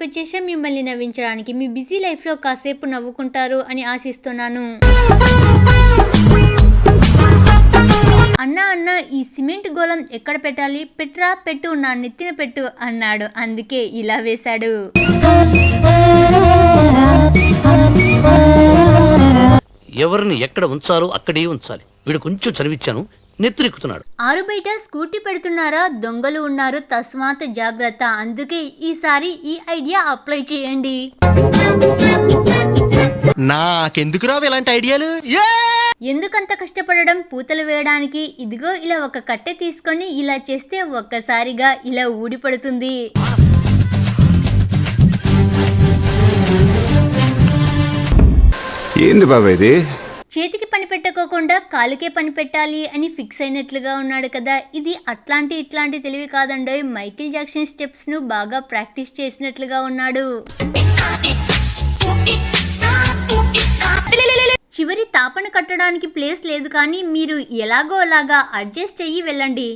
వచ్చేసా మిమ్మల్ని నవ్వించడానికి. మీ బిజీ లైఫ్లో కాసేపు నవ్వుకుంటారు అని ఆశిస్తున్నాను. అన్న ఈ సిమెంట్ గోళం ఎక్కడ పెట్టాలి? పెట్రా, పెట్టు, నా నెత్తిన పెట్టు అన్నాడు. అందుకే ఇలా వేశాడు. ఎవరిని ఎక్కడ ఉంచాలో అక్కడే ఉంచాలి. వీడు కొంచెం చదివిచ్చాను, నెత్తిరెక్కుతున్నాడు. ఆరు బయట స్కూటీ పెడుతున్నారా? దొంగలు ఉన్నారు, తస్మాత్ జాగ్రత్త. అందుకే ఈసారి ఈ ఐడియా అప్లై చేయండి. నాకెందుకు రావు ఇలాంటి ఐడియాలు? ఎందుకంత కష్టపడడం పూతలు వేయడానికి? ఇదిగో ఇలా ఒక కట్టె తీసుకొని ఇలా చేస్తే ఒక్కసారిగా ఇలా ఊడిపడుతుంది. ఏంది బాబా ఇది? చేతికి పని పెట్టకోకుండా కాలుకే పని పెట్టాలి అని ఫిక్స్ అయినట్లుగా ఉన్నాడు కదా. ఇది ఇట్లాంటి తెలివి కాదండోయ్. మైకిల్ జాక్సన్ స్టెప్స్ ను బాగా ప్రాక్టీస్ చేసినట్లుగా ఉన్నాడు. చివరి తాపన కట్టడానికి ప్లేస్ లేదు, కానీ మీరు ఎలాగో అలాగా అడ్జస్ట్ అయ్యి వెళ్ళండి.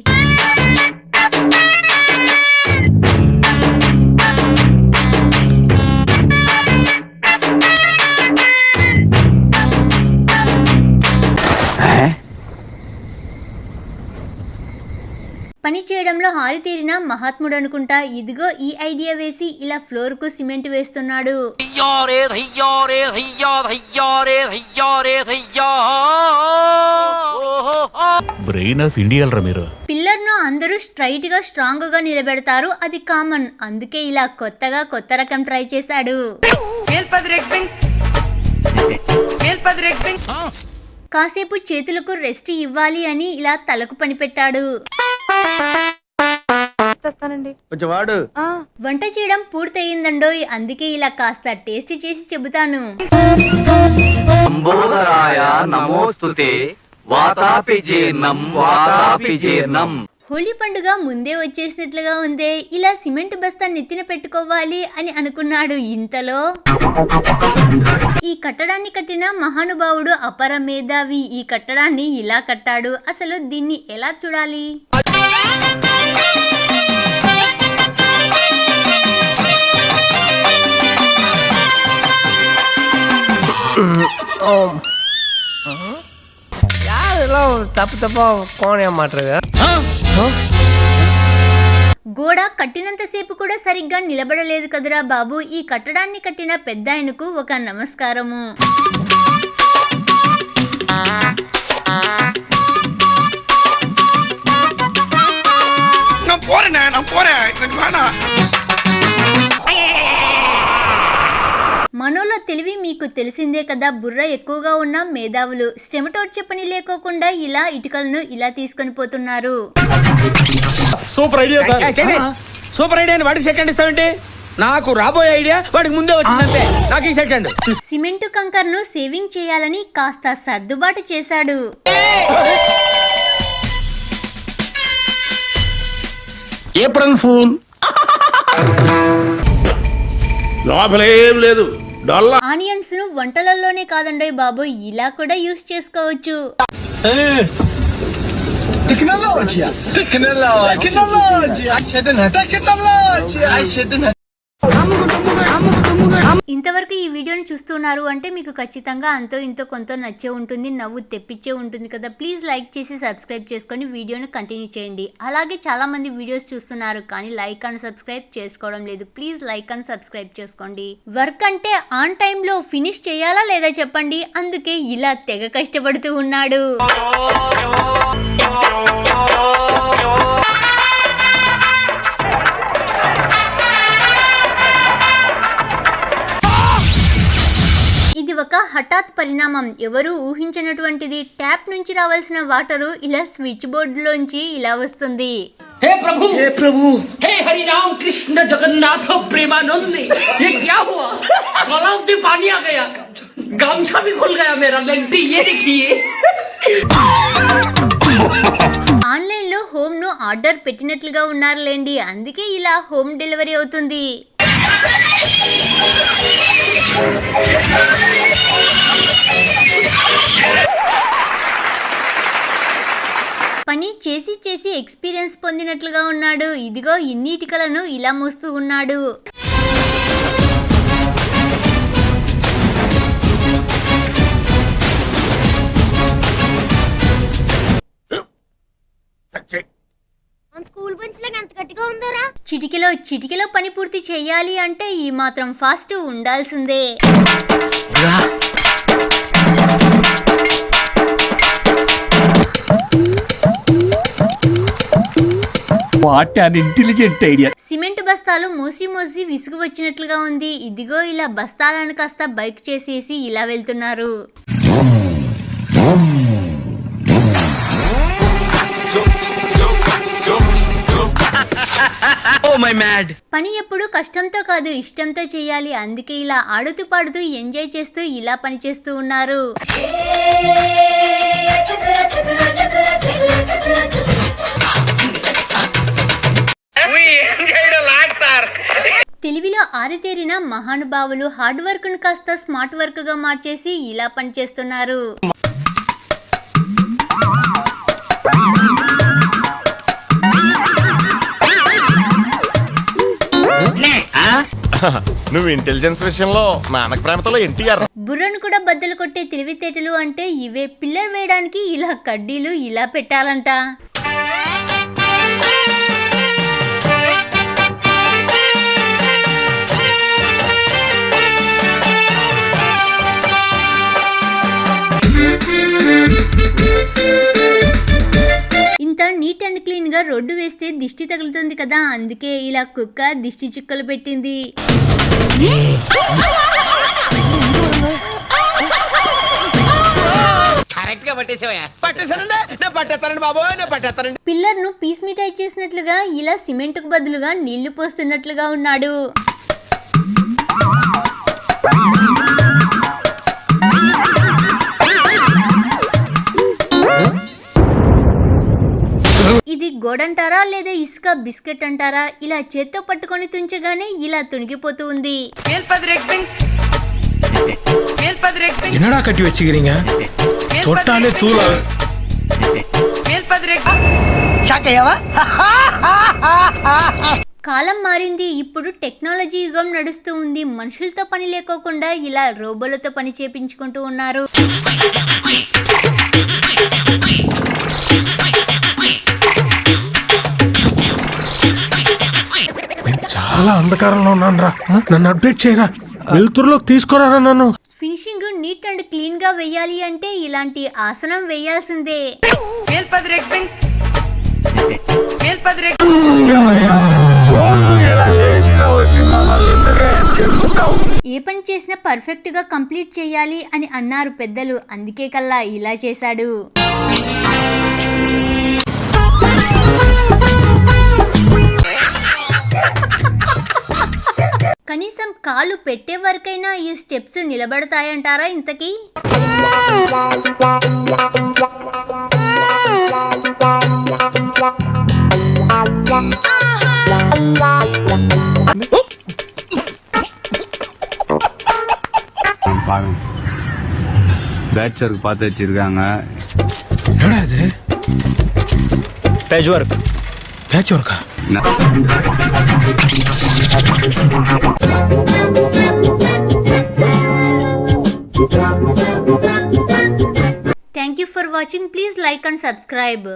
పని చేయడంలో హారితేరిన మహాత్ముడు అనుకుంటా. ఇదిగో ఈ ఐడియా వేసి ఇలా ఫ్లోర్ కు సిమెంట్ వేస్తున్నాడు. బ్రెయిన్ ఆఫ్ ఇండియా రా మీరు. పిల్లర్ ను అందరూ స్ట్రైట్ గా స్ట్రాంగ్ గా నిలబెడతారు, అది కామన్. అందుకే ఇలా కొత్త రకం ట్రై చేశాడు. కాసేపు చేతులకు రెస్ట్ ఇవ్వాలి అని ఇలా తలకు పని పెట్టాడు. వంట చేయడం పూర్తయిందండోయ్. అందుకే ఇలా కాస్త టేస్ట్ చేసి చెబుతాను. హోలీ పండుగ ముందే వచ్చేసినట్లుగా ఉందే. ఇలా సిమెంట్ బస్తా నెత్తిన పెట్టుకోవాలి అని అనుకున్నాడు. ఇంతలో ఈ కట్టడాన్ని కట్టిన మహానుభావుడు అపర మేధావి ఈ కట్టడాన్ని ఇలా కట్టాడు. అసలు దీన్ని ఎలా చూడాలి? గోడ కట్టినంతసేపు కూడా సరిగ్గా నిలబడలేదు కదరా బాబు. ఈ కట్టడాన్ని కట్టిన పెద్దాయనకు ఒక నమస్కారము. మనోళ్ళ తెలివి మీకు తెలిసిందే కదా. బుర్ర ఎక్కువగా ఉన్న మేధావులు శ్రమటోడ్చే పని లేకోకుండా ఇలా ఇటుకలను ఇలా తీసుకొని పోతున్నారు. Super idea. సూపర్ ఐడియా వాడికి సెకండ్ ఇస్తామంటే నాకు రాబోయే ఐడియా వాడికి ముందే వచ్చిందంటే నాకు ఈ సెకండ్. సిమెంటు కంకర్ ను సేవింగ్ చేయాలని కాస్త సర్దుబాటు చేశాడు. April fool. లోపలేం లేదు. ఆనియన్స్ ను వంటలలోనే కాదండోయ్ బాబు, ఇలా కూడా యూస్ చేసుకోవచ్చు. ఇంతవరకు ఈ వీడియోని చూస్తున్నారు అంటే మీకు ఖచ్చితంగా అంతో ఇంతో కొంత నచ్చే ఉంటుంది, నవ్వు తెప్పించే ఉంటుంది కదా. ప్లీజ్ లైక్ చేసి సబ్స్క్రైబ్ చేసుకొని వీడియోని కంటిన్యూ చేయండి. అలాగే చాలా మంది వీడియోస్ చూస్తున్నారు కానీ లైక్ అండ్ సబ్స్క్రైబ్ చేసుకోవడం లేదు. ప్లీజ్ లైక్ అండ్ సబ్స్క్రైబ్ చేసుకోండి. వర్క్ అంటే ఆన్ టైమ్ లో ఫినిష్ చేయాలా లేదా చెప్పండి. అందుకే ఇలా తెగ కష్టపడుతూ ఉన్నాడు. ఇది ఒక హఠాత్ పరిణామం, ఎవరు ఊహించినటువంటిది. ట్యాప్ నుంచి రావాల్సిన వాటరు ఇలా స్విచ్ బోర్డులోంచి ఇలా వస్తుంది. हे प्रभु हे हरि राम कृष्ण जगन्नाथ प्रेमानंद, ये क्या हुआ? तालाब में पानी आ गया, गामछा भी खुल गया मेरा। लंटी ये देखिए. ఆన్లైన్ లో హోమ్ ను ఆర్డర్ పెట్టినట్లుగా ఉన్నారులేండి, అందుకే ఇలా హోమ్ డెలివరీ అవుతుంది. పని చేసి చేసి ఎక్స్పీరియన్స్ పొందినట్లుగా ఉన్నాడు. ఇదిగో ఇన్ని ఇటుకలను ఇలా మోస్తూ ఉన్నాడు. స్కూల్ బెంచ్ లాగా ఎంత గట్టిగా ఉందోరా. చిటికెలో పని పూర్తి చేయాలి అంటే ఈ మాత్రం ఫాస్ట్ ఉండాల్సిందే. What an intelligent idea. Cement బస్తాలు మోసి విసుగు వచ్చినట్లుగా ఉంది. ఇదిగో ఇలా బస్తాలను కాస్త బైక్ చేసేసి ఇలా వెళ్తున్నారు. పని ఎప్పుడు కష్టంతో కాదు ఇష్టంతో చేయాలి. అందుకే ఇలా ఆడుతూ పాడుతూ ఎంజాయ్ చేస్తూ ఇలా పని చేస్తూ ఉన్నారు. తెలివిలో ఆరితేరిన మహానుభావులు హార్డ్ వర్క్ ను కాస్త స్మార్ట్ వర్క్ గా మార్చేసి ఇలా పనిచేస్తున్నారు. నువ్వు ఇంటెలిజెన్స్ విషయంలో నాన్నక ప్రేమతో ఎన్టీఆర్. బుర్రను కూడా బద్దలు కొట్టే తెలివితేటలు అంటే ఇవే. పిల్లర్ వేయడానికి ఇలా కడ్డీలు ఇలా పెట్టాలంట. ఇంత నీట్ అండ్ క్లీన్ గా రోడ్డు వేస్తే దిష్టి తగులుతుంది కదా, అందుకే ఇలా కుక్క దిష్టి చుక్కలు పెట్టింది. పిల్లర్ ను పీస్ మిఠాయి చేసినట్లుగా ఇలా సిమెంట్ కు బదులుగా నీళ్లు పోస్తున్నట్లుగా ఉన్నాడు. ఇది గోడంటారా లేదా ఇసుక బిస్కెట్ అంటారా? ఇలా చేత్తో పట్టుకొని తుంచగానే ఇలా తునిగిపోతూ ఉంది. என்னடா கட்டி வச்சுக்கிறீங்க? தொட்டாலே தூள. కాలం మారింది. ఇప్పుడు టెక్నాలజీ యుగం నడుస్తూ ఉంది. మనుషులతో పని లేకోకుండా ఇలా రోబోలతో పని చేపించుకుంటూ ఉన్నారు. చాలా అంధకారంలో ఉన్నాను రా, నన్ను అప్డేట్ చేయరా, వెలుతురులోకి తీసుకురా నన్ను. ఫినిషింగ్ నీట్ అండ్ క్లీన్ గా వేయాలి అంటే ఇలాంటి ఆసనం వేయాల్సిందే. ఏ పని చేసినా పర్ఫెక్ట్ గా కంప్లీట్ చేయాలి అని అన్నారు పెద్దలు. అందుకే కల్లా ఇలా చేశాడు. కనీసం కాలు పెట్టే వరకైనా ఈ స్టెప్స్ నిలబడతాయంటారా ఇంతకీ? பேட்ச் ஒர்க் பார்த்து வச்சிருக்காங்க. என்னடா இது? Patch work. பேட்ச் ஒர்க்கா? Thank you for watching. Please like and subscribe.